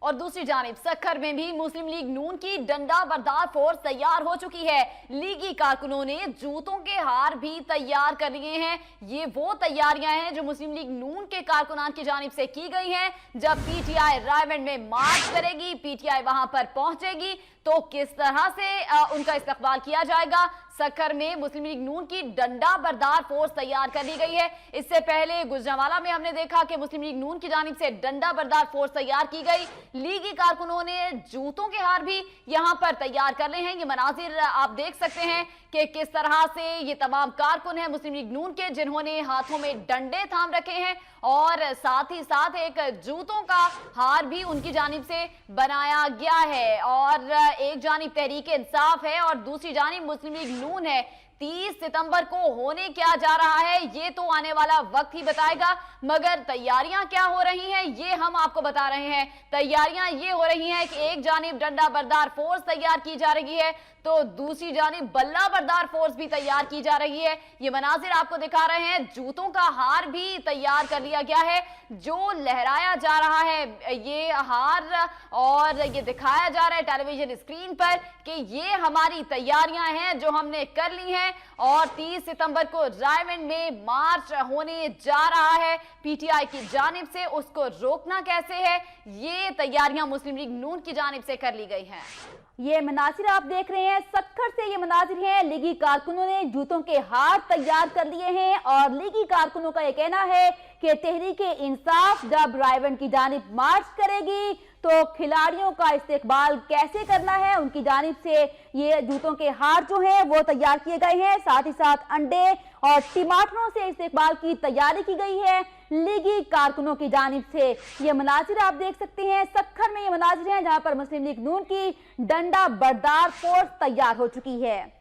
और दूसरी जानिब सक्खर में भी मुस्लिम लीग नून की डंडा बरदार फोर्स तैयार हो चुकी है। लीगी कारकुनों ने जूतों के हार भी तैयार कर लिए हैं। ये वो तैयारियां हैं जो मुस्लिम लीग नून के कारकुनान की जानिब से की गई हैं। जब पीटीआई रायवंड में मार्च करेगी, पीटीआई वहां पर पहुंचेगी, तो किस तरह से उनका इस्तकबाल किया जाएगा। सक्खर में मुस्लिम लीग नून की डंडा बरदार फोर्स तैयार कर ली गई है। इससे पहले गुजरांवाला में हमने देखा कि मुस्लिम लीग नून की जानिब से डंडा बरदार फोर्स तैयार की गई। लीगी कारकुनों ने जूतों के हार भी यहां पर तैयार कर लिए हैं। ये मनाजिर आप देख सकते हैं कि किस तरह से ये तमाम कारकुन हैं मुस्लिम लीग नून के, जिन्होंने हाथों में डंडे थाम रखे हैं और साथ ही साथ एक जूतों का हार भी उनकी जानिब से बनाया गया है। और एक जानिब तहरीक इंसाफ है और दूसरी जानिब मुस्लिम लीग नून है। 30 सितंबर को होने क्या जा रहा है ये तो आने वाला वक्त ही बताएगा, मगर तैयारियां क्या हो रही हैं ये हम आपको बता रहे हैं। तैयारियां ये हो रही हैं कि एक जानिब डंडा बरदार फोर्स तैयार की जा रही है, तो दूसरी जानिब बल्ला बरदार फोर्स भी तैयार की जा रही है। ये मनाजिर आपको दिखा रहे हैं। जूतों का हार भी तैयार कर लिया गया है, जो लहराया जा रहा है ये हार, और ये दिखाया जा रहा है टेलीविजन स्क्रीन पर कि ये हमारी तैयारियां हैं जो हमने कर ली हैं। और 30 सितंबर को रायवंड में मार्च होने जा रहा है। पीटीआई की जानिब से उसको रोकना कैसे है, ये तैयारियां मुस्लिम लीग नून की जानिब से कर ली गई हैं। ये मनाजिर आप देख रहे हैं, सक्खर से ये मनाजिर हैं। लीगी कारकुनों ने जूतों के हार तैयार कर लिए हैं और लीगी कारकुनों का ये कहना है कि तहरीक इंसाफ जब रायवंड की जानिब मार्च करेगी तो खिलाड़ियों का इस्तेकबाल कैसे करना है, उनकी जानिब से ये जूतों के हार जो हैं वो तैयार किए गए हैं। साथ ही साथ अंडे और टमाटरों से इस्तेकबाल की तैयारी की गई है लीगी कारकुनों की जानिब से। ये मनाजिर आप देख सकते हैं, सक्खर में ये मनाजिर हैं जहां पर मुस्लिम लीग नून की डंडा बरदार फोर्स तैयार हो चुकी है।